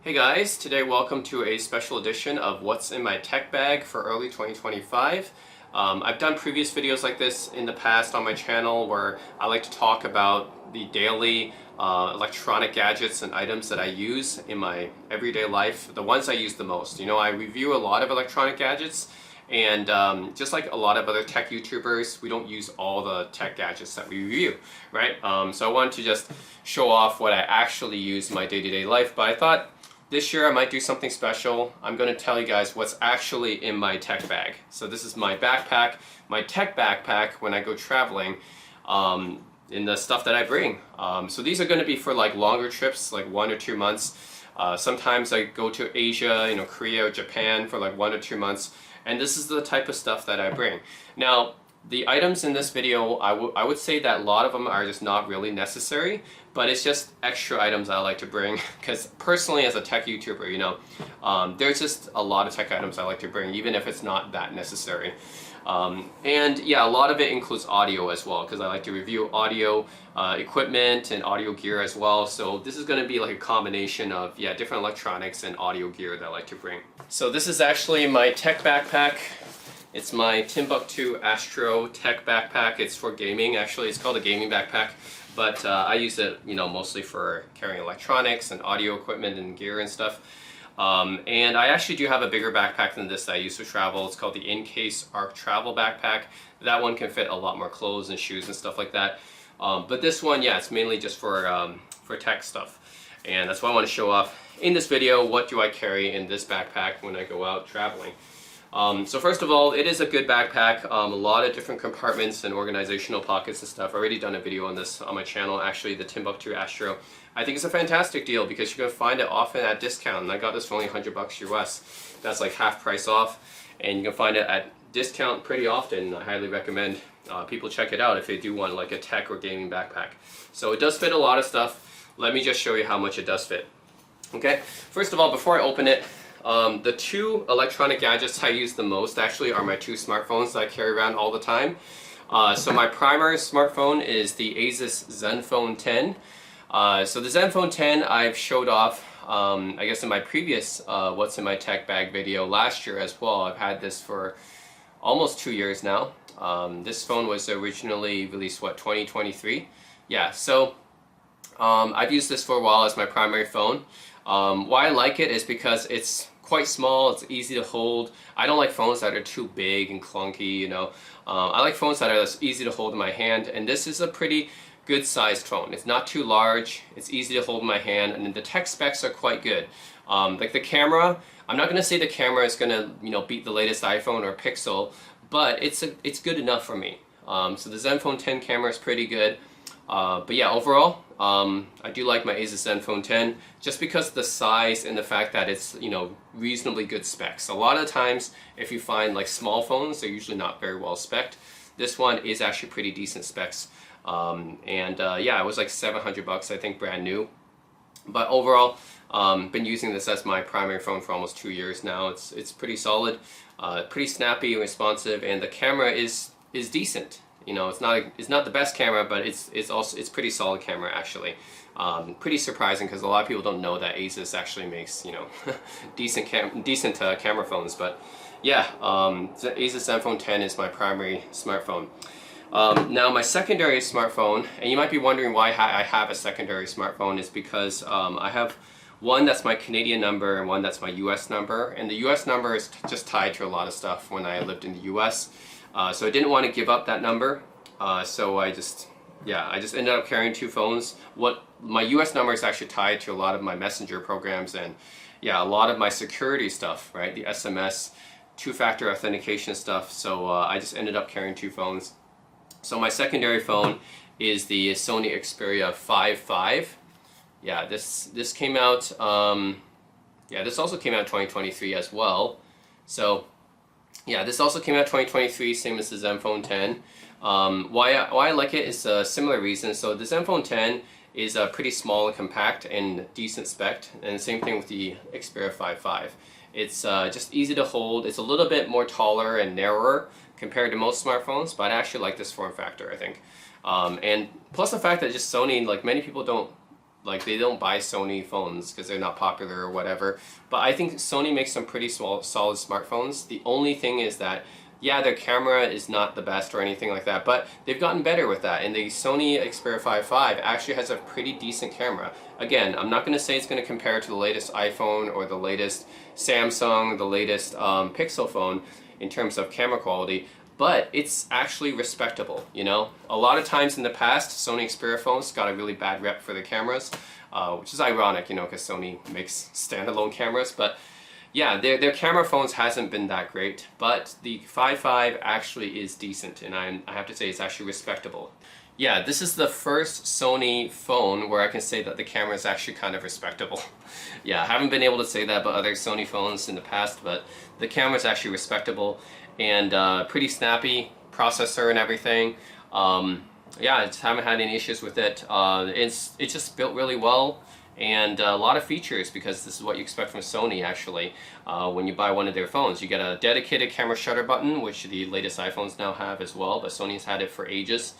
Hey guys, today welcome to a special edition of What's in My Tech Bag for early 2025. I've done previous videos like this in the past on my channel where I like to talk about the daily electronic gadgets and items that I use in my everyday life, the ones I use the most. You know, I review a lot of electronic gadgets and just like a lot of other tech YouTubers, we don't use all the tech gadgets that we review, right? So I wanted to just show off what I actually use in my day-to-day life, but I thought this year I might do something special. I'm going to tell you guys what's actually in my tech bag. So this is my backpack, my tech backpack when I go traveling, in the stuff that I bring. So these are going to be for like longer trips, like 1 or 2 months. Sometimes I go to Asia, you know, Korea or Japan for like 1 or 2 months. And this is the type of stuff that I bring. Now, the items in this video, I would say that a lot of them are just not really necessary, but it's just extra items I like to bring because personally as a tech YouTuber, you know, there's just a lot of tech items I like to bring even if it's not that necessary. And yeah, a lot of it includes audio as well because I like to review audio equipment and audio gear as well. So this is going to be like a combination of different electronics and audio gear that I like to bring. So this is actually my tech backpack. It's my Timbuk2 Astro Tech backpack. It's for gaming. Actually, it's called a gaming backpack, but I use it, you know, mostly for carrying electronics and audio equipment and gear and stuff. And I actually do have a bigger backpack than this that I use to travel. It's called the InCase Arc Travel Backpack. That one can fit a lot more clothes and shoes and stuff like that. But this one, yeah, it's mainly just for tech stuff. And that's why I want to show off in this video. What do I carry in this backpack when I go out traveling? So first of all, it is a good backpack, a lot of different compartments and organizational pockets and stuff. I've already done a video on this on my channel, actually, the Timbuk2 Astro. I think it's a fantastic deal because you can find it often at discount, and I got this for only $100 US. That's like half price off, and you can find it at discount pretty often. I highly recommend people check it out if they do want like a tech or gaming backpack. So it does fit a lot of stuff. Let me just show you how much it does fit. Okay, first of all, before I open it, the two electronic gadgets I use the most actually are my two smartphones that I carry around all the time. So my primary smartphone is the Asus Zenfone 10. So the Zenfone 10 I've showed off, I guess in my previous What's in My Tech Bag video last year as well. I've had this for almost 2 years now. This phone was originally released, what, 2023? Yeah, so I've used this for a while as my primary phone. Why I like it is because it's quite small, it's easy to hold. I don't like phones that are too big and clunky, you know. I like phones that are easy to hold in my hand, and this is a pretty good sized phone. It's not too large, it's easy to hold in my hand, and the tech specs are quite good. Like the camera, I'm not going to say the camera is going to, you know, beat the latest iPhone or Pixel, but it's good enough for me. So the Zenfone 10 camera is pretty good. But yeah, overall, I do like my Asus Zenfone 10 just because of the size and the fact that it's, you know, reasonably good specs. A lot of times, if you find like small phones, they're usually not very well spec'd. This one is actually pretty decent specs. Yeah, it was like $700, I think, brand new. But overall, been using this as my primary phone for almost 2 years now. It's pretty solid, pretty snappy and responsive, and the camera is decent. You know, it's not the best camera, but it's pretty solid camera actually. Pretty surprising because a lot of people don't know that Asus actually makes, you know, decent camera phones. But yeah, the Asus Zenfone 10 is my primary smartphone. Now my secondary smartphone, and you might be wondering why I have a secondary smartphone, is because I have one that's my Canadian number and one that's my US number, and the US number is just tied to a lot of stuff when I lived in the US. So I didn't want to give up that number, so I just ended up carrying two phones. My US number is actually tied to a lot of my messenger programs and yeah, a lot of my security stuff, right? The SMS, two-factor authentication stuff. So I just ended up carrying two phones. So my secondary phone is the Sony Xperia 5.5. Yeah, this came out. This also came out in 2023 as well. So yeah, this also came out 2023, same as the Zenfone 10. Why I like it is a similar reason. So the Zenfone 10 is pretty small and compact and decent spec, and same thing with the Xperia 5.5. It's just easy to hold. It's a little bit more taller and narrower compared to most smartphones, but I actually like this form factor, I think. And plus the fact that just Sony, like many people don't like they don't buy Sony phones because they're not popular or whatever. But I think Sony makes some pretty solid smartphones. The only thing is that, yeah, their camera is not the best or anything like that, but they've gotten better with that. And the Sony Xperia 5 actually has a pretty decent camera. Again, I'm not going to say it's going to compare to the latest iPhone or the latest Samsung, the latest Pixel phone in terms of camera quality, but it's actually respectable, you know? A lot of times in the past, Sony Xperia phones got a really bad rep for their cameras, which is ironic, you know, because Sony makes standalone cameras, but yeah, their camera phones hasn't been that great, but the 5 actually is decent, and I have to say it's actually respectable. Yeah, this is the first Sony phone where I can say that the camera is actually kind of respectable. Yeah, I haven't been able to say that about other Sony phones in the past, but the camera is actually respectable and pretty snappy processor and everything. Yeah, I just haven't had any issues with it. It's just built really well, and a lot of features, because this is what you expect from Sony actually. When you buy one of their phones, you get a dedicated camera shutter button, which the latest iPhones now have as well, but Sony's had it for ages.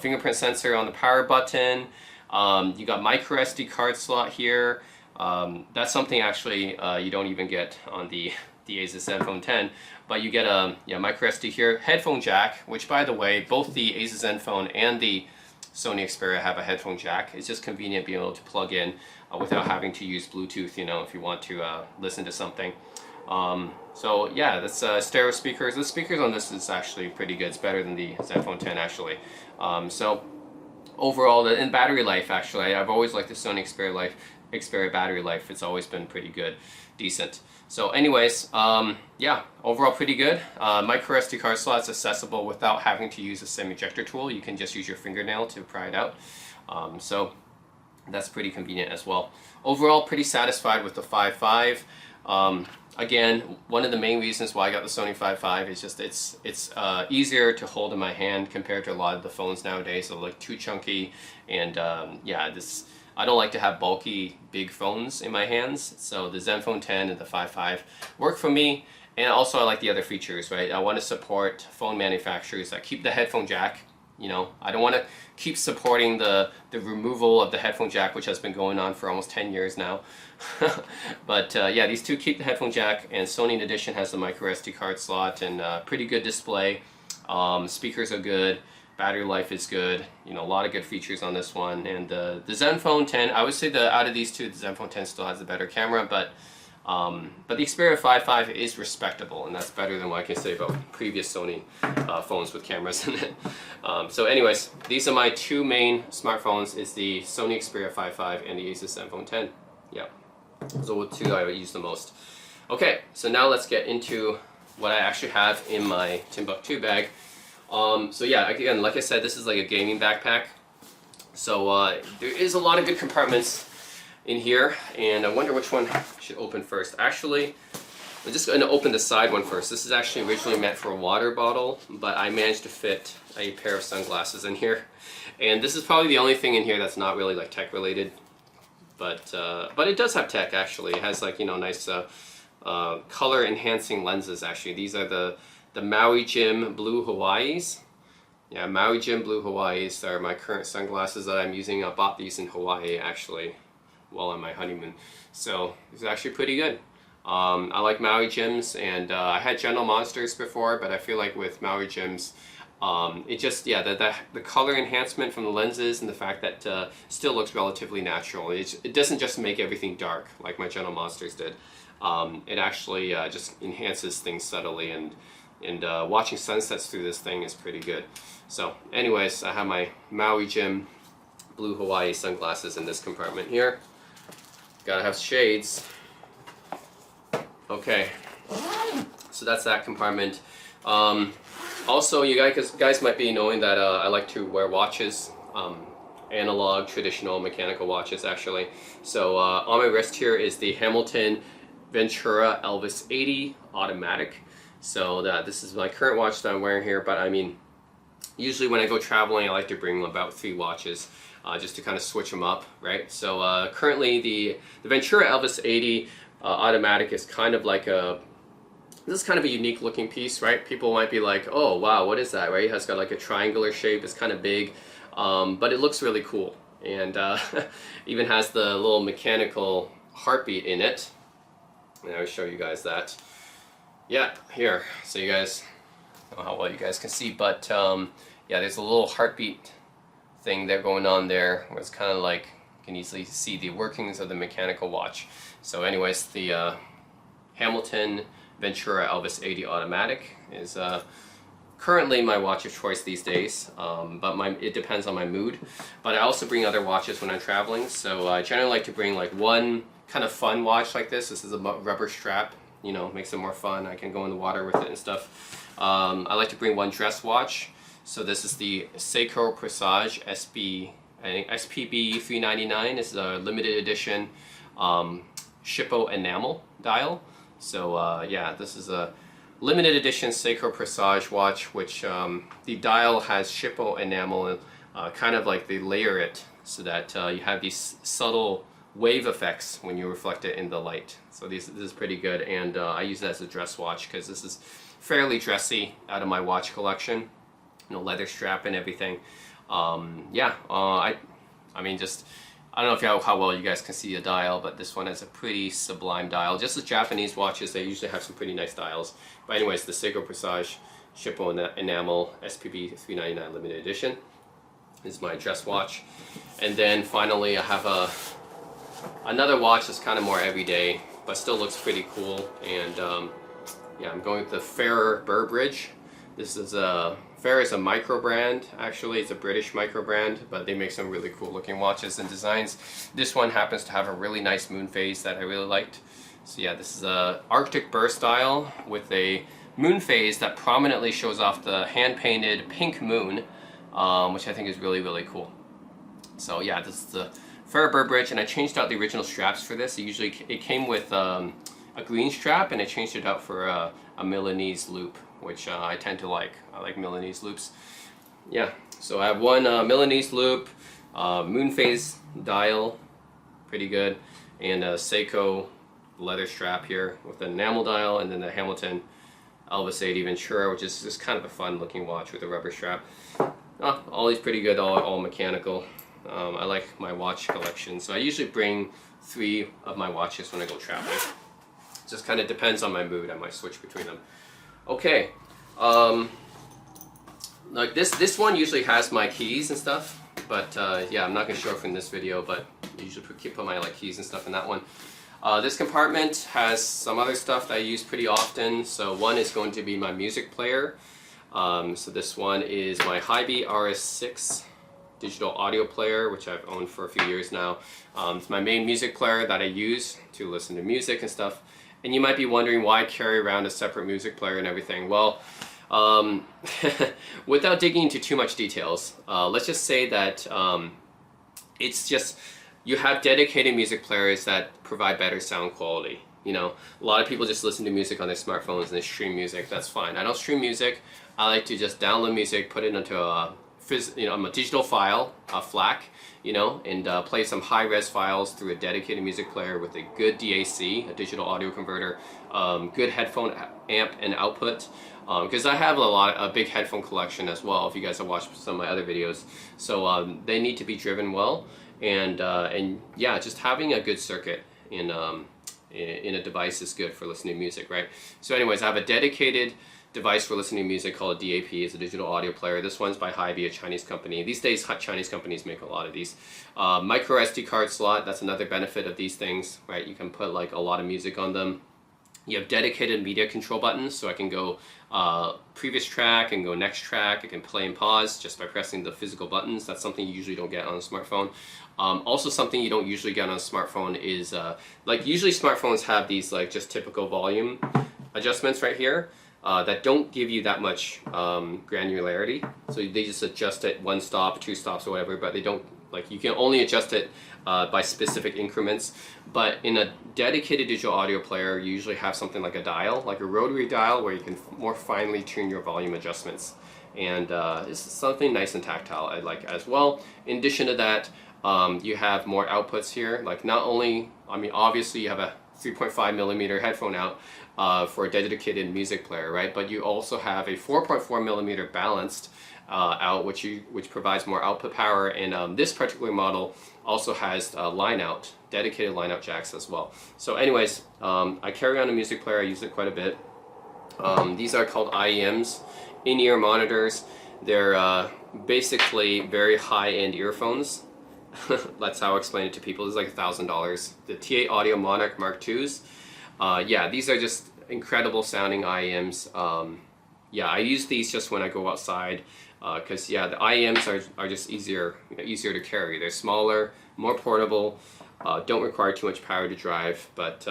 Fingerprint sensor on the power button. You got micro SD card slot here. That's something actually you don't even get on the Asus Zenfone 10, but you get a micro SD here. Headphone jack, which by the way, both the Asus Zenfone and the Sony Xperia have a headphone jack. It's just convenient being able to plug in without having to use Bluetooth, you know, if you want to listen to something. So yeah, that's stereo speakers. The speakers on this is actually pretty good. It's better than the Zenfone 10 actually. So overall, in battery life actually, I've always liked the Sony Xperia battery life. It's always been pretty good, decent. So anyways, yeah, overall pretty good. Micro SD card slot's accessible without having to use a SIM ejector tool. You can just use your fingernail to pry it out. So that's pretty convenient as well. Overall, pretty satisfied with the 5. Again, one of the main reasons why I got the Sony 5 is just it's easier to hold in my hand compared to a lot of the phones nowadays. They're like too chunky, and yeah, I don't like to have bulky, big phones in my hands. So the Zenfone 10 and the 5 work for me. And also I like the other features, right? I want to support phone manufacturers that keep the headphone jack. You know, I don't want to keep supporting the removal of the headphone jack, which has been going on for almost 10 years now. But yeah, these two keep the headphone jack, and Sony in addition has the micro SD card slot and pretty good display. Speakers are good. Battery life is good, you know, a lot of good features on this one. And the Zenfone 10, I would say out of these two, the Zenfone 10 still has a better camera, but the Xperia 5 is respectable, and that's better than what I can say about previous Sony phones with cameras in it. So anyways, these are my two main smartphones, is the Sony Xperia 5 and the Asus Zenfone 10. Yeah, those are the two I would use the most. Okay, so now let's get into what I actually have in my Timbuk2 bag. So yeah, again, like I said, this is like a gaming backpack. So there is a lot of good compartments in here, and I wonder which one I should open first. Actually, I'm just going to open the side one first. This is actually originally meant for a water bottle, but I managed to fit a pair of sunglasses in here. And this is probably the only thing in here that's not really like tech related, but it does have tech actually. It has like, you know, nice color enhancing lenses actually. These are the Maui Jim Blue Hawaiis. Yeah, Maui Jim Blue Hawaiis are my current sunglasses that I'm using. I bought these in Hawaii actually while on my honeymoon. So it's actually pretty good. I like Maui Jims, and I had General Monsters before, but I feel like with Maui Jims, it just, yeah, the color enhancement from the lenses and the fact that still looks relatively natural. It doesn't just make everything dark like my General Monsters did. It actually just enhances things subtly, and watching sunsets through this thing is pretty good. So anyways, I have my Maui Jim Blue Hawaii sunglasses in this compartment here. Gotta have shades. Okay, so that's that compartment. Also, you guys might be knowing that I like to wear watches, analog, traditional, mechanical watches actually. So on my wrist here is the Hamilton Ventura Elvis 80 automatic. So this is my current watch that I'm wearing here, but I mean, usually when I go traveling, I like to bring about 3 watches just to kind of switch them up, right? So currently the Ventura Elvis 80 automatic is kind of like this is kind of a unique looking piece, right? People might be like, oh wow, what is that, right? It has got like a triangular shape, it's kind of big, but it looks really cool. and even has the little mechanical heartbeat in it. And I'll show you guys that. Yeah, here. So you guys, I don't know how well you guys can see, but yeah, there's a little heartbeat thing there going on there, where it's kind of like you can easily see the workings of the mechanical watch. So anyways, the Hamilton Ventura Elvis 80 Automatic is currently my watch of choice these days, but it depends on my mood. But I also bring other watches when I'm traveling, so I generally like to bring like one kind of fun watch like this. This is a rubber strap, you know, makes it more fun. I can go in the water with it and stuff. I like to bring one dress watch. So this is the Seiko Presage SPB 399. This is a limited edition Shippo enamel dial. So yeah, this is a limited edition Seiko Presage watch, which the dial has Shippo enamel, kind of like they layer it so that you have these subtle wave effects when you reflect it in the light. So this is pretty good, and I use it as a dress watch because this is fairly dressy out of my watch collection. You know, leather strap and everything. Yeah, I mean, just I don't know how well you guys can see the dial, but this one has a pretty sublime dial. Just as Japanese watches, they usually have some pretty nice dials. But anyways, the Seiko Presage Shippo enamel SPB 399 limited edition is my dress watch. And then finally, I have another watch that's kind of more everyday, but still looks pretty cool. And yeah, I'm going with the Farer Burbridge. This is Farer is a micro brand. Actually, it's a British micro brand, but they make some really cool looking watches and designs. This one happens to have a really nice moon phase that I really liked. So yeah, this is a Arctic Burst dial with a moon phase that prominently shows off the hand painted pink moon, which I think is really, really cool. So yeah, this is the Farer Burbridge, and I changed out the original straps for this. It came with a green strap, and I changed it out for a Milanese loop, which I tend to like. I like Milanese loops. Yeah, so I have one Milanese loop, moon phase dial, pretty good, and a Seiko leather strap here with an enamel dial, and then the Hamilton Elvis 80 Ventura, which is just kind of a fun looking watch with a rubber strap. All these pretty good, all mechanical. I like my watch collection, so I usually bring 3 of my watches when I go traveling. It just kind of depends on my mood. I might switch between them. Okay, like this one usually has my keys and stuff, but yeah, I'm not gonna show it from this video, but I usually put my like keys and stuff in that one. This compartment has some other stuff that I use pretty often. So one is going to be my music player. So this one is my Hibi RS6 digital audio player, which I've owned for a few years now. It's my main music player that I use to listen to music and stuff. And you might be wondering why I carry around a separate music player and everything. Well, without digging into too much details, let's just say that it's just, you have dedicated music players that provide better sound quality. You know, a lot of people just listen to music on their smartphones and they stream music. That's fine. I don't stream music. I like to just download music, put it into a digital file, a FLAC, you know, and play some high-res files through a dedicated music player with a good DAC, a digital audio converter, good headphone amp and output. Because I have a big headphone collection as well, if you guys have watched some of my other videos. So they need to be driven well, and yeah, just having a good circuit in a device is good for listening to music, right? So anyways, I have a dedicated device for listening to music called a DAP. It's a digital audio player. This one's by Hibi, a Chinese company. These days, Chinese companies make a lot of these. Micro SD card slot, that's another benefit of these things, right? You can put like a lot of music on them. You have dedicated media control buttons, so I can go previous track and go next track. I can play and pause just by pressing the physical buttons. That's something you usually don't get on a smartphone. Also, something you don't usually get on a smartphone is, like usually smartphones have these like just typical volume adjustments right here. That don't give you that much granularity. So they just adjust it 1 stop, 2 stops, or whatever, but they don't, like, you can only adjust it by specific increments. But in a dedicated digital audio player, you usually have something like a dial, like a rotary dial, where you can more finely tune your volume adjustments. And it's something nice and tactile I like as well. In addition to that, you have more outputs here. Like not only, I mean, obviously you have a 3.5 millimeter headphone out for a dedicated music player, right? But you also have a 4.4 millimeter balanced out, which provides more output power. And this particular model also has dedicated line out jacks as well. So anyways, I carry on a music player. I use it quite a bit. These are called IEMs, in-ear monitors. They're basically very high-end earphones. That's how I explain it to people. It's like $1,000. The TA Audio Monarch Mark IIs. Yeah, these are just incredible sounding IEMs. Yeah, I use these just when I go outside because yeah, the IEMs are just easier to carry. They're smaller, more portable, don't require too much power to drive, but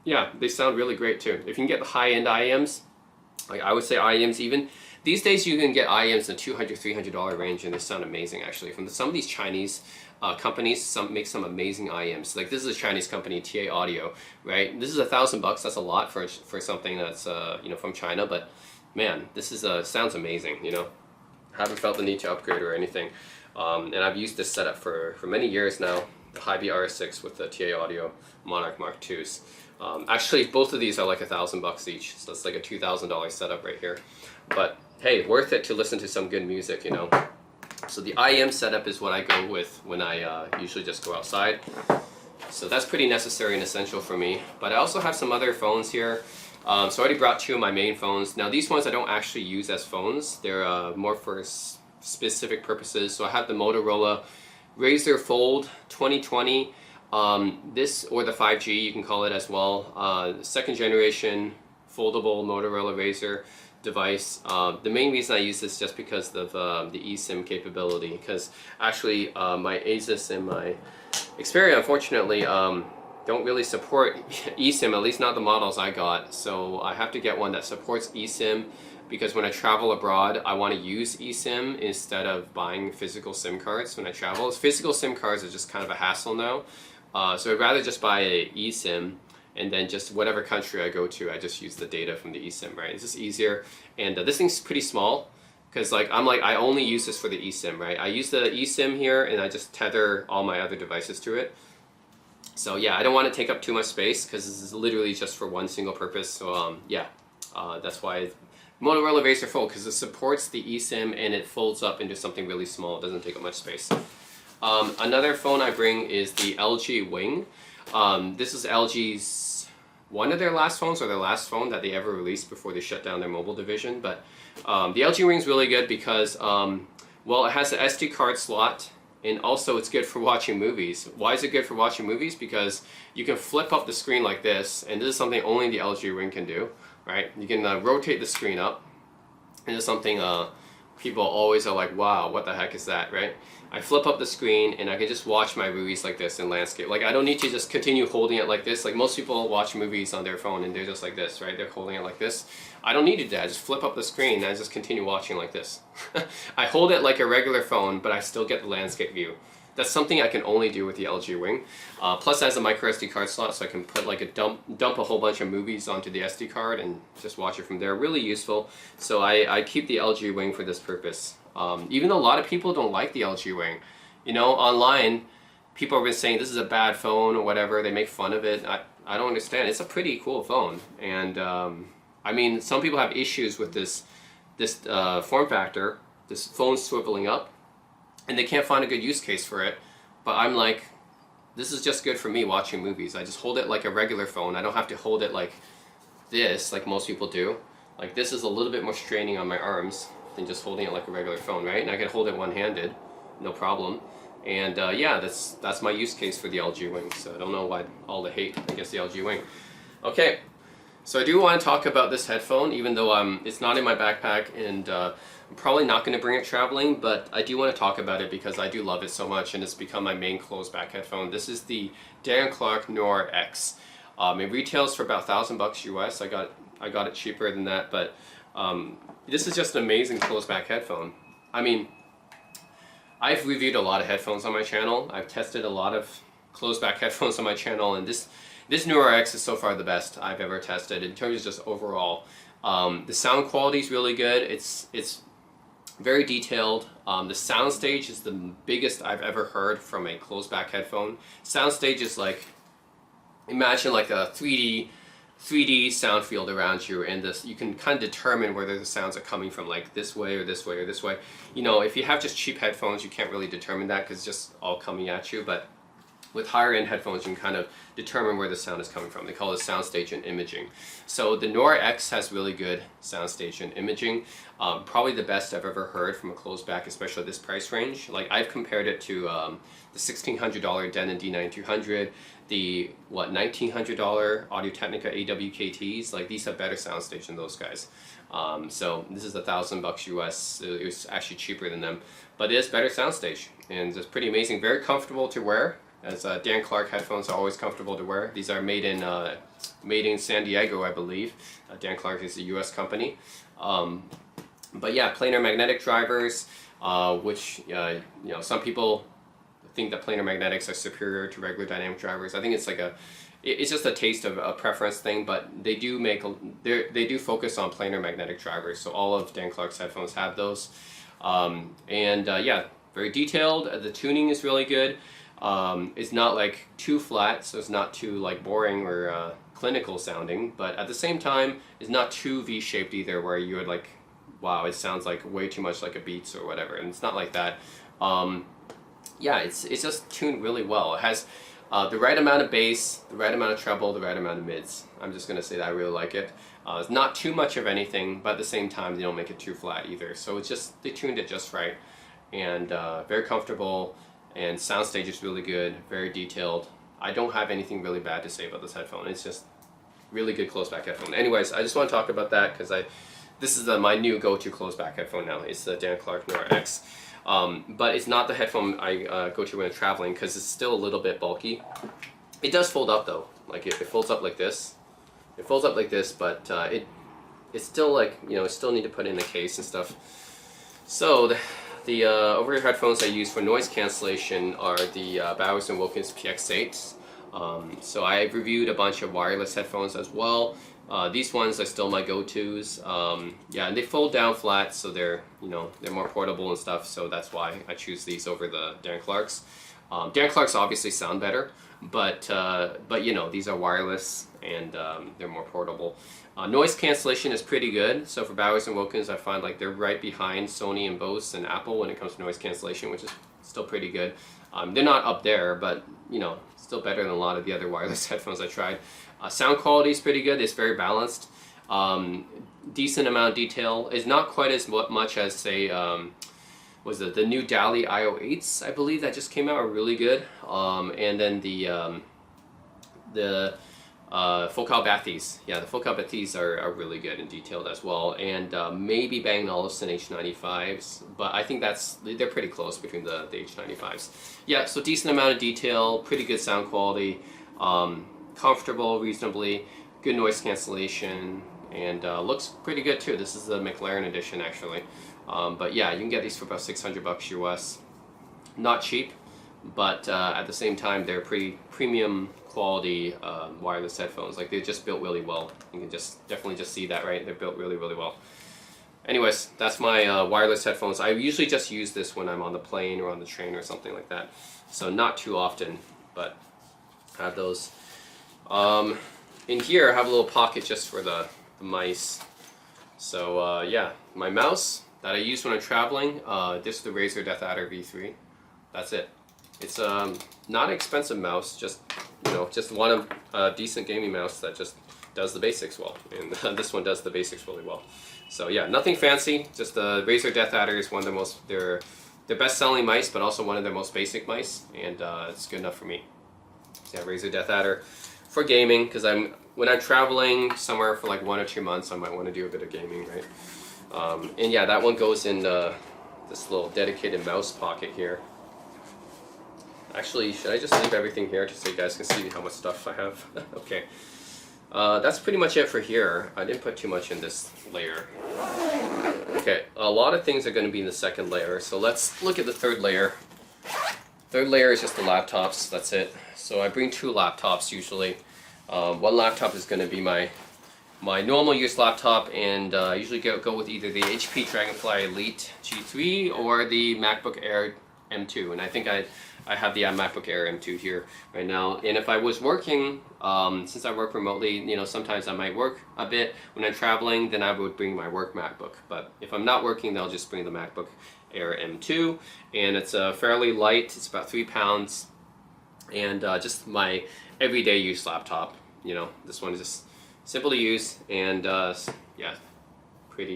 yeah, they sound really great too. If you can get the high-end IEMs, like I would say IEMs even, these days you can get IEMs in the $200, $300 range and they sound amazing actually. From some of these Chinese companies make some amazing IEMs. Like this is a Chinese company, TA Audio, right? This is $1,000. That's a lot for something that's you know, from China, but man, this is sounds amazing. You know, haven't felt the need to upgrade or anything. And I've used this setup for many years now. The Hibi RS6 with the TA Audio Monarch Mark IIs. Actually, both of these are like $1,000 each, so it's like a $2,000 setup right here. But hey, worth it to listen to some good music, you know. So the IEM setup is what I go with when I usually just go outside. So that's pretty necessary and essential for me. But I also have some other phones here. So I already brought two of my main phones. Now these ones I don't actually use as phones. They're more for specific purposes. So I have the Motorola Razr Fold 2020. This, or the 5G, you can call it as well. Second generation foldable Motorola Razr device. The main reason I use this is just because of the eSIM capability, because actually my Asus and my Xperia unfortunately don't really support eSIM, at least not the models I got. So I have to get one that supports eSIM, because when I travel abroad I want to use eSIM instead of buying physical SIM cards when I travel. Physical SIM cards are just kind of a hassle now. So I'd rather just buy a eSIM, and then just whatever country I go to, I just use the data from the eSIM, right? It's just easier. And this thing's pretty small, because I only use this for the eSIM, right? I use the eSIM here, and I just tether all my other devices to it. So yeah, I don't want to take up too much space, because this is literally just for one single purpose. So yeah, that's why Motorola Razr Fold, because it supports the eSIM and it folds up into something really small. It doesn't take up much space. Another phone I bring is the LG Wing. This is LG's one of their last phones, or their last phone that they ever released before they shut down their mobile division. But the LG Wing is really good because, well, it has an SD card slot, and also it's good for watching movies. Why is it good for watching movies? Because you can flip up the screen like this, and this is something only the LG Wing can do, right? You can rotate the screen up, and it's something people always are like, wow, what the heck is that, right? I flip up the screen and I can just watch my movies like this in landscape. Like I don't need to just continue holding it like this. Like most people watch movies on their phone and they're just like this, right? They're holding it like this. I don't need to do that. I just flip up the screen and I just continue watching like this. I hold it like a regular phone, but I still get the landscape view. That's something I can only do with the LG Wing. Plus it has a micro SD card slot, so I can put like dump a whole bunch of movies onto the SD card and just watch it from there. Really useful. So I keep the LG Wing for this purpose. Even though a lot of people don't like the LG Wing. You know, online, people have been saying this is a bad phone or whatever. They make fun of it. I don't understand. It's a pretty cool phone. And I mean, some people have issues with this form factor, this phone swiveling up, and they can't find a good use case for it. But I'm like, this is just good for me watching movies. I just hold it like a regular phone. I don't have to hold it like this, like most people do. Like this is a little bit more straining on my arms than just holding it like a regular phone, right? And I can hold it one-handed, no problem. And yeah, that's my use case for the LG Wing. So I don't know why all the hate against the LG Wing. Okay, so I do want to talk about this headphone, even though it's not in my backpack, and I'm probably not going to bring it traveling, but I do want to talk about it because I do love it so much, and it's become my main closed back headphone. This is the Darren Clarke Nora X. It retails for about $1,000 US. I got it cheaper than that, but this is just an amazing closed back headphone. I mean, I've reviewed a lot of headphones on my channel. I've tested a lot of closed back headphones on my channel, and this Nora X is so far the best I've ever tested in terms of just overall. The sound quality is really good. It's very detailed. The soundstage is the biggest I've ever heard from a closed back headphone. Soundstage is like, imagine like a 3D 3D sound field around you, and this you can kind of determine whether the sounds are coming from like this way or this way or this way. You know, if you have just cheap headphones, you can't really determine that because it's just all coming at you. But with higher end headphones, you can kind of determine where the sound is coming from. They call it soundstage and imaging. So the Nora X has really good soundstage and imaging. Probably the best I've ever heard from a closed back, especially this price range. Like I've compared it to the $1,600 Denon D9200, the $1,900 Audio-Technica AWKTs. Like these have better soundstage than those guys. So this is $1,000 US. It was actually cheaper than them, but it is better soundstage, and it's pretty amazing. Very comfortable to wear. As Dan Clark headphones are always comfortable to wear. These are made in San Diego, I believe. Dan Clark is a U.S. company. But yeah, planar magnetic drivers, which you know, some people think that planar magnetics are superior to regular dynamic drivers. I think it's like it's just a taste of a preference thing, but they do they do focus on planar magnetic drivers. So all of Dan Clark's headphones have those, yeah, very detailed. The tuning is really good. It's not like too flat, so it's not too like boring or clinical sounding, but at the same time it's not too V-shaped either where you would like, wow, it sounds like way too much like a Beats or whatever, and it's not like that. Yeah, it's just tuned really well. It has the right amount of bass, the right amount of treble, the right amount of mids. I'm just gonna say that I really like it. It's not too much of anything, but at the same time they don't make it too flat either, so it's just, they tuned it just right, and very comfortable. And soundstage is really good, very detailed. I don't have anything really bad to say about this headphone. It's just really good closed back headphone. Anyways, I just want to talk about that because this is my new go-to closed back headphone now. It's the Dan Clark Nora X. But it's not the headphone I go to when I'm traveling because it's still a little bit bulky. It does fold up though. Like it folds up like this. It folds up like this, but it's still like, you know, I still need to put it in the case and stuff. So the over-ear headphones I use for noise cancellation are the Bowers & Wilkins PX8. So I've reviewed a bunch of wireless headphones as well. These ones are still my go-tos. Yeah, and they fold down flat, so they're, you know, they're more portable and stuff. So that's why I choose these over the Dan Clarks. Dan Clarks obviously sound better, but you know, these are wireless and they're more portable. Noise cancellation is pretty good. So for Bowers & Wilkins, I find like they're right behind Sony and Bose and Apple when it comes to noise cancellation, which is still pretty good. They're not up there, but you know, still better than a lot of the other wireless headphones I tried. Sound quality is pretty good. It's very balanced. Decent amount of detail. It's not quite as much as, say, was it the new DALI IO8s, I believe, that just came out, are really good. And then the Focal Bathes. Yeah, the Focal Bathes are really good and detailed as well. And maybe Bang & Olufsen H95s, but I think they're pretty close between the H95s. Yeah, so decent amount of detail, pretty good sound quality, comfortable reasonably, good noise cancellation, and looks pretty good too. This is the McLaren edition actually. But yeah, you can get these for about $600 US. Not cheap, but at the same time they're pretty premium quality wireless headphones. Like they're just built really well. You can definitely just see that, right? They're built really, really well. Anyways, that's my wireless headphones. I usually just use this when I'm on the plane or on the train or something like that. So not too often, but I have those. In here I have a little pocket just for the mice. So yeah, my mouse that I use when I'm traveling, this is the Razer Death Adder V3. That's it. It's not an expensive mouse, just, you know, just one decent gaming mouse that just does the basics well, and this one does the basics really well. So yeah, nothing fancy, just the Razer Death Adder is one of the most, their best-selling mice, but also one of their most basic mice, and it's good enough for me. So yeah, Razer Death Adder for gaming, because when I'm traveling somewhere for like 1 or 2 months, I might want to do a bit of gaming, right? And yeah, that one goes in this little dedicated mouse pocket here. Actually, should I just leave everything here just so you guys can see how much stuff I have? Okay. That's pretty much it for here. I didn't put too much in this layer. Okay, a lot of things are going to be in the second layer, so let's look at the third layer. Third layer is just the laptops, that's it. So I bring 2 laptops usually. One laptop is going to be my normal use laptop, and I usually go with either the HP Dragonfly Elite G3 or the MacBook Air M2, and I think I I have the MacBook Air M2 here right now, and if I was working, since I work remotely, you know, sometimes I might work a bit when I'm traveling, then I would bring my work MacBook. But if I'm not working, then I'll just bring the MacBook Air M2, and it's fairly light. It's about 3 pounds, and just my everyday use laptop. You know, this one is just simple to use, and yeah, pretty.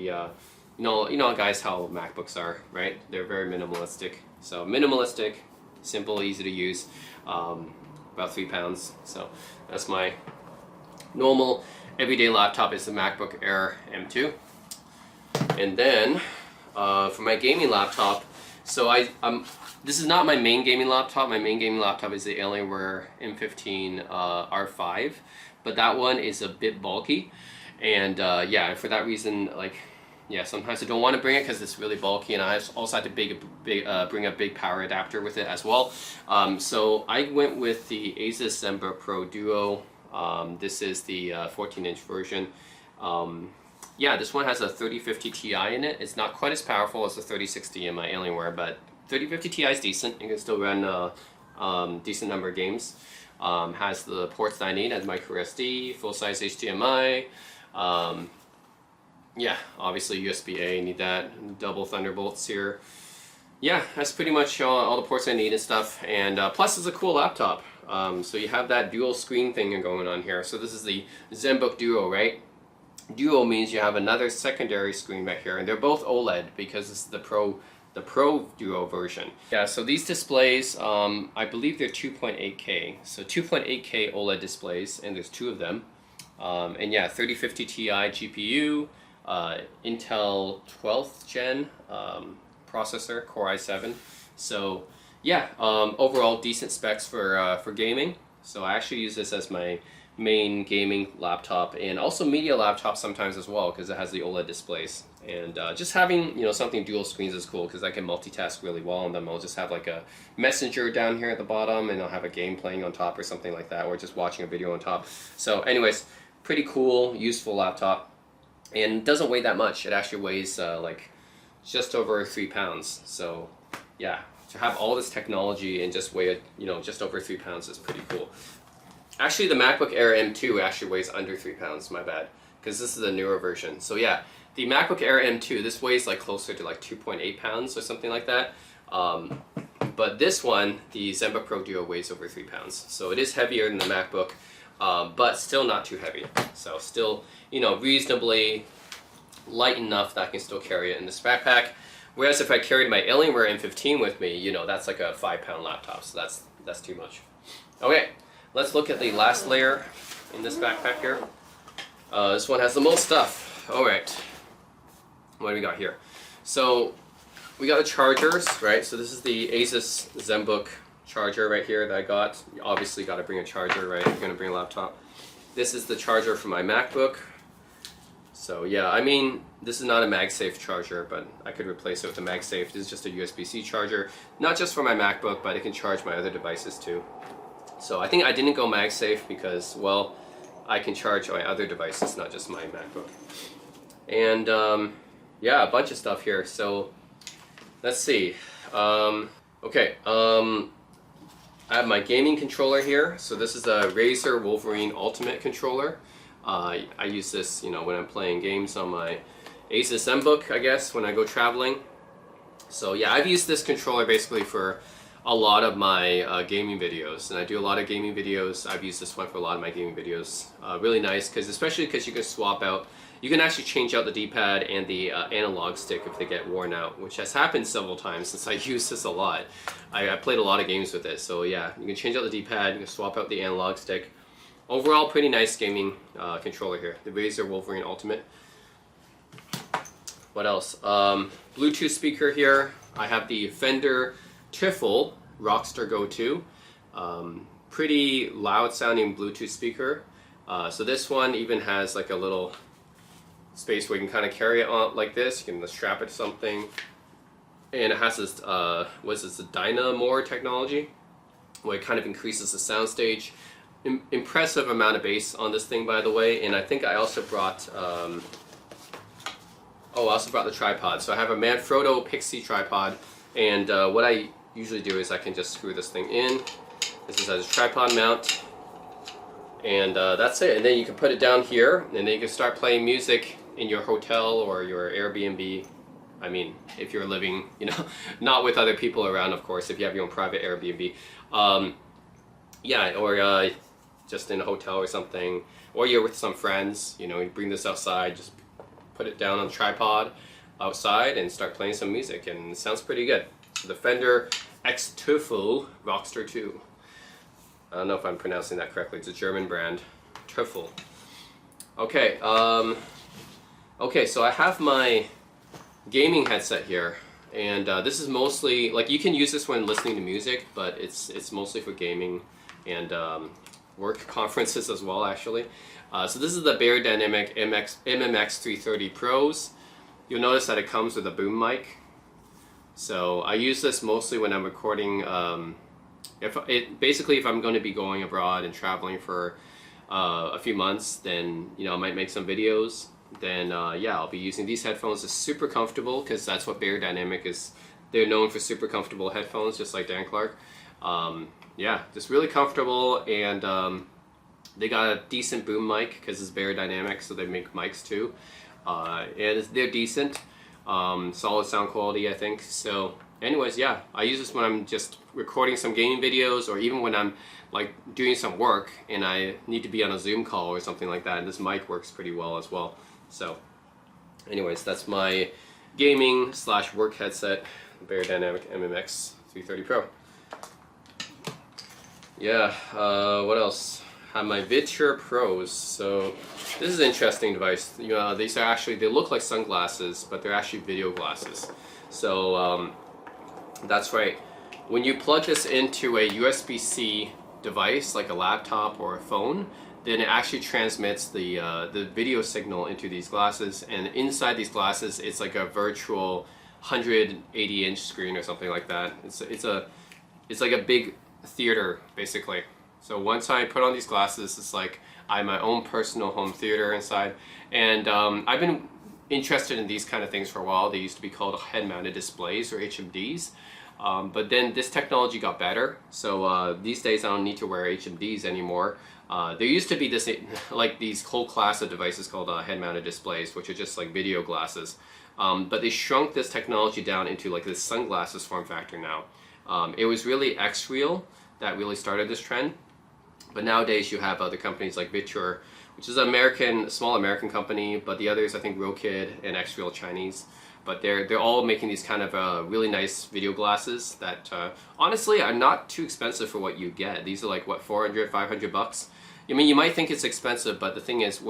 You know, guys, how MacBooks are, right? They're very minimalistic. So minimalistic, simple, easy to use. About 3 pounds. So that's my normal everyday laptop. Is the MacBook Air M2, and then for my gaming laptop. So this is not my main gaming laptop. My main gaming laptop is the Alienware M15 R5, but that one is a bit bulky, and yeah, for that reason, like, yeah, sometimes I don't want to bring it because it's really bulky, and I also had to bring a big power adapter with it as well. So I went with the Asus ZenBook Pro Duo. This is the 14-inch version. Yeah, this one has a 3050 Ti in it. It's not quite as powerful as the 3060 in my Alienware, but 3050 Ti is decent. You can still run decent number of games. Has the ports that I need, as micro SD, full-size HDMI. Yeah, obviously USB-A, need that. Double Thunderbolts here. Yeah, that's pretty much all the ports I need and stuff. And plus, it's a cool laptop. So you have that dual screen thing going on here. So this is the ZenBook Duo, right? Duo means you have another secondary screen right here, and they're both OLED because this is the Pro Duo version. Yeah, so these displays, I believe they're 2.8K. So 2.8K OLED displays, and there's 2 of them. And yeah, 3050 Ti GPU, Intel 12th gen processor, Core i7. So yeah, overall decent specs for gaming. So I actually use this as my main gaming laptop, and also media laptop sometimes as well, because it has the OLED displays. And just having, you know, something dual screens is cool because I can multitask really well on them. I'll just have like a messenger down here at the bottom, and I'll have a game playing on top or something like that, or just watching a video on top. So anyways, pretty cool, useful laptop, and it doesn't weigh that much. It actually weighs like just over 3 pounds. So yeah, to have all this technology and just weigh it, you know, just over 3 pounds is pretty cool. Actually, the MacBook Air M2 actually weighs under 3 pounds, my bad, because this is a newer version. So yeah, the MacBook Air M2, this weighs like closer to like 2.8 pounds or something like that. But this one, the ZenBook Pro Duo, weighs over 3 pounds. So it is heavier than the MacBook, but still not too heavy. So still, you know, reasonably light enough that I can still carry it in this backpack. Whereas if I carried my Alienware M15 with me, you know, that's like a 5-pound laptop. So that's too much. Okay. Let's look at the last layer in this backpack here. This one has the most stuff. All right, what do we got here? So we got the chargers, right? So this is the Asus ZenBook charger right here that I got. You obviously got to bring a charger, right? If you're gonna bring a laptop. This is the charger for my MacBook. So yeah, I mean, this is not a MagSafe charger, but I could replace it with a MagSafe. This is just a USB-C charger, not just for my MacBook, but it can charge my other devices too. So I think I didn't go MagSafe because, well, I can charge my other devices, not just my MacBook. And yeah, a bunch of stuff here. So let's see. Okay, I have my gaming controller here. So this is a Razer Wolverine Ultimate controller. I use this, you know, when I'm playing games on my Asus ZenBook, I guess, when I go traveling. So yeah, I've used this controller basically for a lot of my gaming videos, and I do a lot of gaming videos. I've used this one for a lot of my gaming videos. Really nice, especially because you can swap out, you can actually change out the D-pad and the analog stick if they get worn out, which has happened several times since I use this a lot. I played a lot of games with it, so yeah, you can change out the D-pad, you can swap out the analog stick. Overall, pretty nice gaming controller here, the Razer Wolverine Ultimate. What else? Bluetooth speaker here. I have the Fender Tiffle Rockstar Go 2. Pretty loud sounding Bluetooth speaker. So this one even has like a little space where you can kind of carry it on like this. You can strap it to something. And it has this, what's this, the Dynamore technology, where it kind of increases the sound stage. Impressive amount of bass on this thing, by the way. And I think I also brought, I also brought the tripod. So I have a Manfrotto Pixie tripod. And what I usually do is I can just screw this thing in. This is as a tripod mount, and that's it. And then you can put it down here, and then you can start playing music in your hotel or your Airbnb. I mean, if you're living, not with other people around, of course, if you have your own private Airbnb. Yeah, or just in a hotel or something, or you're with some friends, you bring this outside, just put it down on the tripod outside and start playing some music, and it sounds pretty good. So the Fender X-Teufel Rockster 2. I don't know if I'm pronouncing that correctly. It's a German brand, Teufel. Okay, okay, so I have my gaming headset here, and this is mostly, like, you can use this when listening to music, but it's mostly for gaming and work conferences as well, actually. So this is the Beyerdynamic MMX 330 Pros. You'll notice that it comes with a boom mic. So I use this mostly when I'm recording, basically if I'm going to be going abroad and traveling for a few months, then I might make some videos. Then yeah, I'll be using these headphones. It's super comfortable because that's what Beyerdynamic is. They're known for super comfortable headphones, just like Dan Clark. Yeah, just really comfortable, and they got a decent boom mic because it's Beyerdynamic, so they make mics too, and they're decent, solid sound quality, I think. So anyways, yeah, I use this when I'm just recording some gaming videos, or even when I'm like doing some work and I need to be on a Zoom call or something like that, and this mic works pretty well as well. So anyways, that's my gaming / work headset, Beyerdynamic MMX 330 Pro. Yeah, what else? I have my VidShure Pros. So this is an interesting device. These are actually, they look like sunglasses, but they're actually video glasses. So that's right. When you plug this into a USB-C device, like a laptop or a phone, then it actually transmits the video signal into these glasses, and inside these glasses, it's like a virtual 180-inch screen or something like that. It's like a big theater, basically. So once I put on these glasses, it's like I have my own personal home theater inside. And I've been interested in these kind of things for a while. They used to be called head-mounted displays, or HMDs. But then this technology got better. So these days I don't need to wear HMDs anymore. There used to be this, like these whole class of devices called head-mounted displays, which are just like video glasses. But they shrunk this technology down into like this sunglasses form factor now. It was really X-Real that really started this trend. But nowadays you have other companies like VidShure, which is a small American company, but the others, I think Rokid and X-Real Chinese. But they're all making these kind of really nice video glasses that honestly are not too expensive for what you get. These are like, what, 400, 500 bucks? I mean, you might think it's expensive, but the thing is,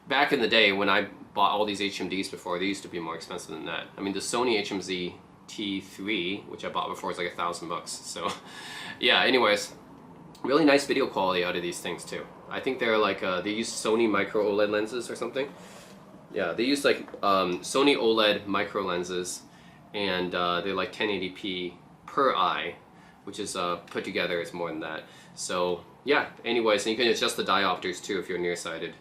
back in the day when I bought all these HMDs before, they used to be more expensive than that. I mean, the Sony HMZ T3, which I bought before, was like $1,000. So yeah, anyways, really nice video quality out of these things too. I think they're like, they use Sony micro OLED lenses or something. Yeah, they use like Sony OLED micro lenses, and they're like 1080p per eye, which is put together is more than that. So yeah, anyways, and you can adjust the diopters too if you're nearsighted,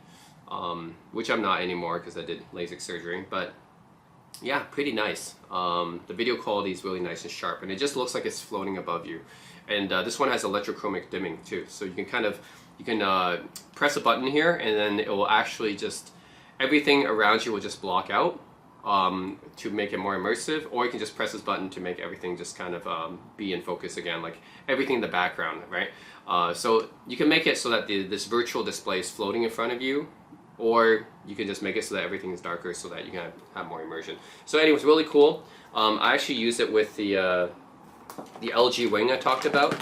which I'm not anymore because I did LASIK surgery. But yeah, pretty nice. The video quality is really nice and sharp, and it just looks like it's floating above you. And this one has electrochromic dimming too, so you can press a button here, and then it will actually just, everything around you will just block out to make it more immersive, or you can just press this button to make everything just kind of be in focus again, like everything in the background, right? So you can make it so that this virtual display is floating in front of you, or you can just make it so that everything is darker so that you can have more immersion. So anyways, really cool. I actually use it with the LG Wing I talked about.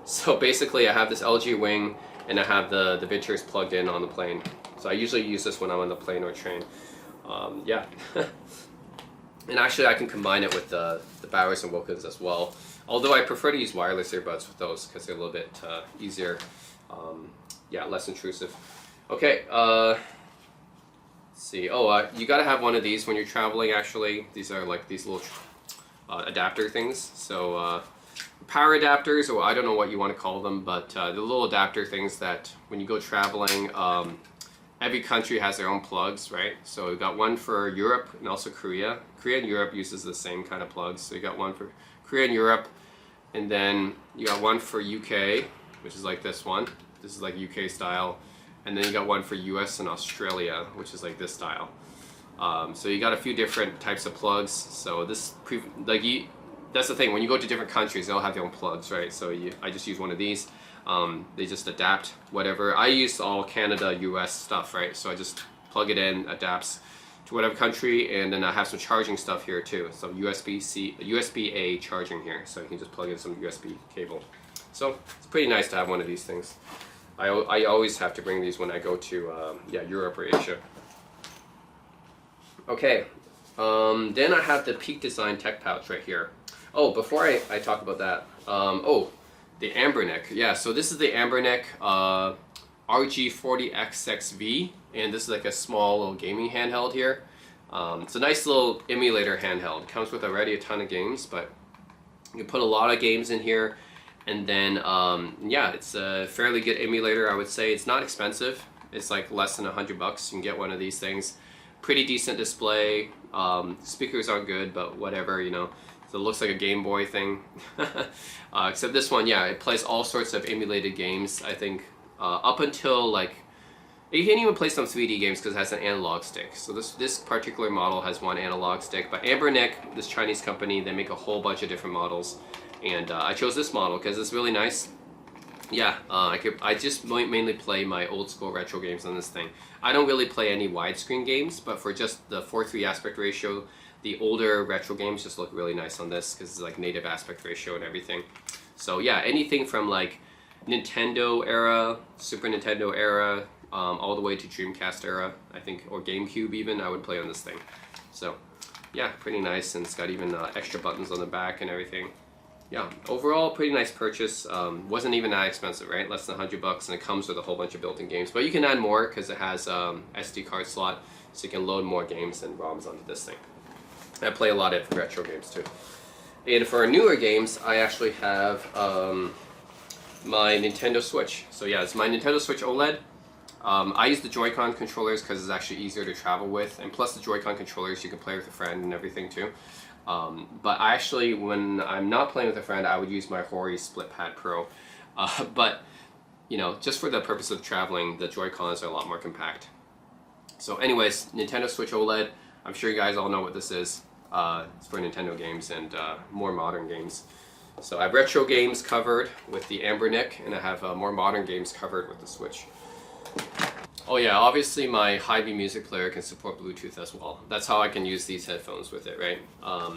So basically I have this LG Wing, and I have the VidShures plugged in on the plane. So I usually use this when I'm on the plane or train. Yeah. And actually I can combine it with the Bowers and Wilkins as well. Although I prefer to use wireless earbuds with those because they're a little bit easier. Yeah, less intrusive. Okay, let's see. Oh, you gotta have one of these when you're traveling, actually. These are like these little adapter things. So power adapters, or I don't know what you want to call them, but the little adapter things that when you go traveling, every country has their own plugs, right? So we've got one for Europe and also Korea. Korea and Europe uses the same kind of plugs. So you got one for Korea and Europe, And then you got one for UK, which is like this one. This is like UK style. And then you got one for US and Australia, which is like this style. So you got a few different types of plugs. So this, that's the thing, when you go to different countries, they'll have their own plugs, right? So I just use one of these. They just adapt whatever. I use all Canada, US stuff, right? So I just plug it in, adapts to whatever country, and then I have some charging stuff here too. So USB-A charging here, so you can just plug in some USB cable. So it's pretty nice to have one of these things. I always have to bring these when I go to Europe or Asia. Okay, then I have the Peak Design Tech Pouch right here. Oh, before I talk about that, the Anbernic. Yeah, so this is the Anbernic RG40XXV, and this is like a small little gaming handheld here. It's a nice little emulator handheld. It comes with already a ton of games, but you can put a lot of games in here. And then, yeah, it's a fairly good emulator, I would say. It's not expensive. It's like less than $100. You can get one of these things. Pretty decent display. Speakers aren't good, but whatever, you know. So it looks like a Game Boy thing. Except this one, yeah, it plays all sorts of emulated games, I think. Up until, like, you can even play some 3D games because it has an analog stick. So this particular model has one analog stick. But Anbernic, this Chinese company, they make a whole bunch of different models. And I chose this model because it's really nice. Yeah, I just mainly play my old school retro games on this thing. I don't really play any widescreen games, but for just the 4:3 aspect ratio, the older retro games just look really nice on this because it's like native aspect ratio and everything. So yeah, anything from like Nintendo era, Super Nintendo era, all the way to Dreamcast era, I think, or GameCube even, I would play on this thing. So yeah, pretty nice, and it's got even extra buttons on the back and everything. Yeah, overall, pretty nice purchase. Wasn't even that expensive, right? Less than $100, and it comes with a whole bunch of built-in games. But you can add more because it has SD card slot, so you can load more games and ROMs onto this thing. I play a lot of retro games too. And for newer games, I actually have my Nintendo Switch. So yeah, it's my Nintendo Switch OLED. I use the Joy-Con controllers because it's actually easier to travel with, and plus the Joy-Con controllers you can play with a friend and everything too. But I actually, when I'm not playing with a friend, I would use my Hori SplitPad Pro. But, you know, just for the purpose of traveling, the Joy-Cons are a lot more compact. So anyways, Nintendo Switch OLED, I'm sure you guys all know what this is. It's for Nintendo games and more modern games. So I have retro games covered with the Anbernic, and I have more modern games covered with the Switch. Oh yeah, obviously my Hi-V music player can support Bluetooth as well. That's how I can use these headphones with it, right?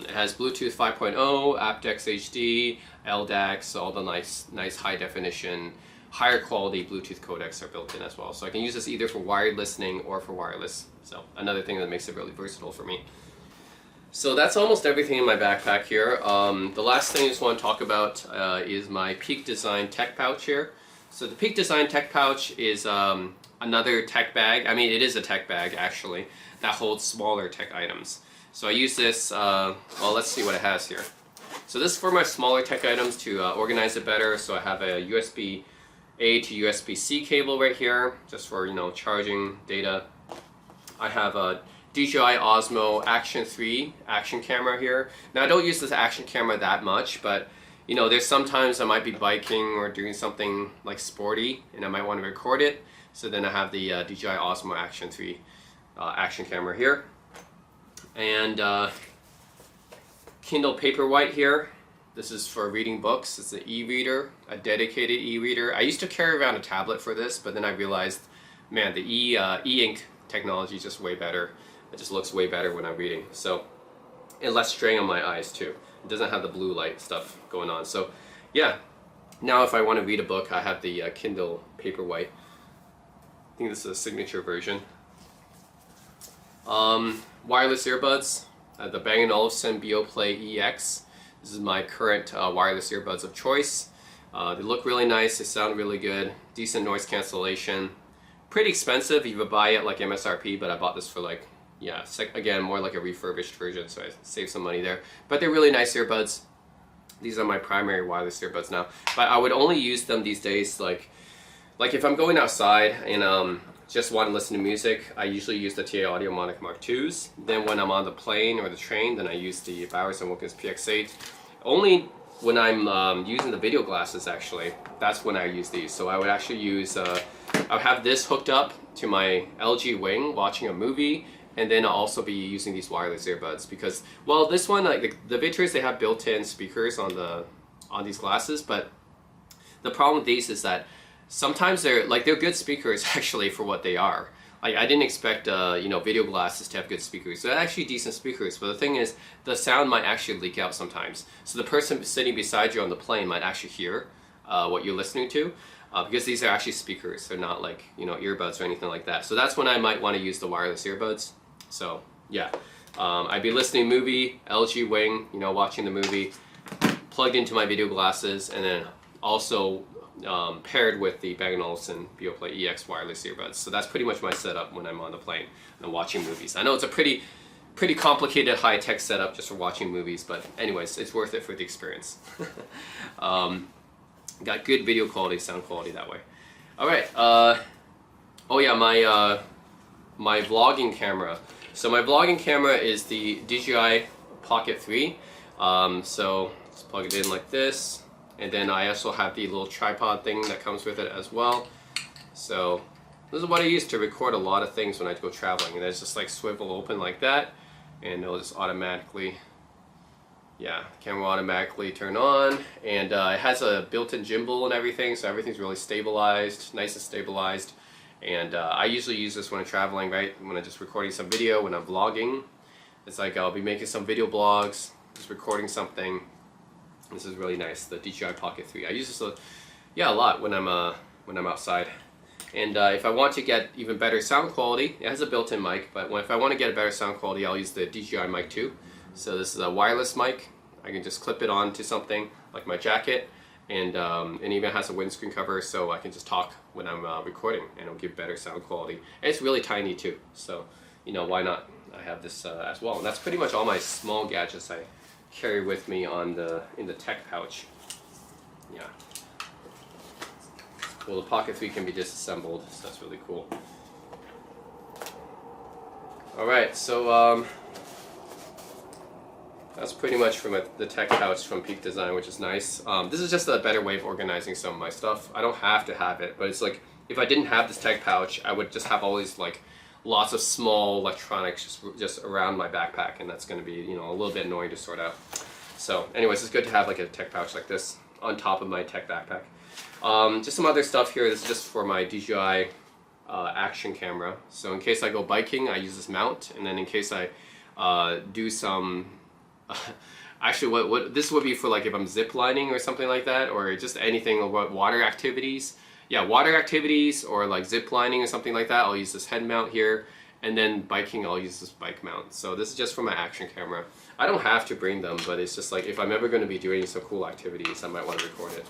It has Bluetooth 5.0, aptX HD, LDAC, all the nice high definition, higher quality Bluetooth codecs are built in as well. So I can use this either for wired listening or for wireless. So another thing that makes it really versatile for me. So that's almost everything in my backpack here. The last thing I just want to talk about is my Peak Design Tech Pouch here. So the Peak Design Tech Pouch is another tech bag. I mean, it is a tech bag actually that holds smaller tech items. So I use this, well, let's see what it has here. So this is for my smaller tech items to organize it better. So I have a USB-A to USB-C cable right here, just for, you know, charging data. I have a DJI Osmo Action 3 action camera here. Now I don't use this action camera that much, but you know, there's sometimes I might be biking or doing something like sporty and I might want to record it. So then I have the DJI Osmo Action 3 action camera here. And Kindle Paperwhite here. This is for reading books. It's an e-reader, a dedicated e-reader. I used to carry around a tablet for this, but then I realized, man, the e-ink technology is just way better. It just looks way better when I'm reading. So, and less strain on my eyes too. It doesn't have the blue light stuff going on. So yeah, now if I want to read a book, I have the Kindle Paperwhite. I think this is a signature version. Wireless earbuds, the Bang & Olufsen Beoplay EX. This is my current wireless earbuds of choice. They look really nice, they sound really good, decent noise cancellation. Pretty expensive if you buy it like MSRP, but I bought this for like, yeah, again, more like a refurbished version, so I saved some money there. But they're really nice earbuds. These are my primary wireless earbuds now. But I would only use them these days, like if I'm going outside and just want to listen to music, I usually use the TA Audiomatic Mark IIs. Then when I'm on the plane or the train, then I use the Bowers & Wilkins PX8. Only when I'm using the video glasses, actually, that's when I use these. So I would actually use, I would have this hooked up to my LG Wing watching a movie, and then I'll also be using these wireless earbuds because, well, this one, like the Victors, they have built-in speakers on these glasses, but the problem with these is that sometimes they're good speakers actually for what they are. I didn't expect video glasses to have good speakers. They're actually decent speakers, but the thing is, the sound might actually leak out sometimes. So the person sitting beside you on the plane might actually hear what you're listening to, because these are actually speakers. They're not like earbuds or anything like that. So that's when I might want to use the wireless earbuds. So yeah, I'd be listening to a movie, LG Wing, watching the movie, plugged into my video glasses, and then also paired with the Bang & Olufsen Beoplay EX wireless earbuds. So that's pretty much my setup when I'm on the plane and watching movies. I know it's a pretty complicated high-tech setup just for watching movies, but anyways, it's worth it for the experience. Got good video quality, sound quality that way. All right. Oh yeah, my vlogging camera. So my vlogging camera is the DJI Pocket 3. So let's plug it in like this. And then I also have the little tripod thing that comes with it as well. So this is what I use to record a lot of things when I go traveling. And it's just like swivel open like that, and it'll just automatically, yeah, camera automatically turn on. And it has a built-in gimbal and everything, so everything's really stabilized, nice and stabilized. And I usually use this when I'm traveling, right? When I'm just recording some video, when I'm vlogging. It's like I'll be making some video blogs, just recording something. This is really nice, the DJI Pocket 3. I use this a lot when I'm outside. And if I want to get even better sound quality, it has a built-in mic, but if I want to get a better sound quality, I'll use the DJI Mic 2. So this is a wireless mic. I can just clip it onto something like my jacket, and it even has a windscreen cover, so I can just talk when I'm recording, and it'll give better sound quality. And it's really tiny too, so why not? I have this as well. And that's pretty much all my small gadgets I carry with me in the tech pouch. Yeah. Well, the Pocket 3 can be disassembled, so that's really cool. Alright, so that's pretty much from the tech pouch from Peak Design, which is nice. This is just a better way of organizing some of my stuff. I don't have to have it, but it's like, if I didn't have this tech pouch, I would just have all these like lots of small electronics just around my backpack, and that's going to be a little bit annoying to sort out. So anyways, it's good to have like a tech pouch like this on top of my tech backpack. Just some other stuff here. This is just for my DJI action camera. So in case I go biking, I use this mount, and then in case I do some actually what this would be for, like if I'm zip lining or something like that, or just anything about water activities. Yeah, water activities or like zip lining or something like that, I'll use this head mount here. And then biking, I'll use this bike mount. So this is just for my action camera. I don't have to bring them, but it's just like if I'm ever going to be doing some cool activities, I might want to record it.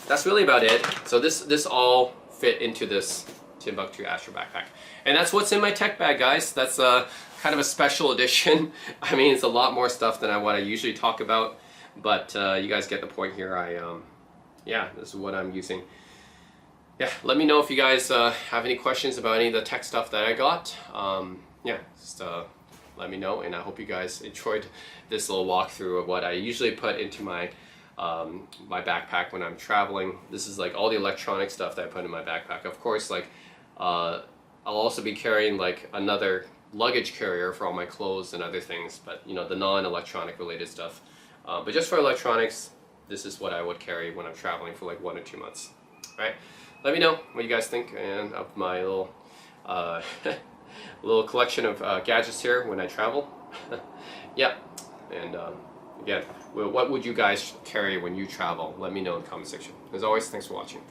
That's really about it. So this all fit into this Timbuk2 Astro backpack. And that's what's in my tech bag, guys. That's kind of a special edition. I mean, it's a lot more stuff than what I usually talk about, but you guys get the point here. Yeah, this is what I'm using. Yeah, let me know if you guys have any questions about any of the tech stuff that I got. Yeah, just let me know, and I hope you guys enjoyed this little walkthrough of what I usually put into my my backpack when I'm traveling. This is like all the electronic stuff that I put in my backpack. Of course, like I'll also be carrying like another luggage carrier for all my clothes and other things, but the non-electronic related stuff. But just for electronics, this is what I would carry when I'm traveling for like 1 or 2 months. All right. Let me know what you guys think and of my little little collection of gadgets here when I travel. Yeah, and again, what would you guys carry when you travel? Let me know in the comment section. As always, thanks for watching.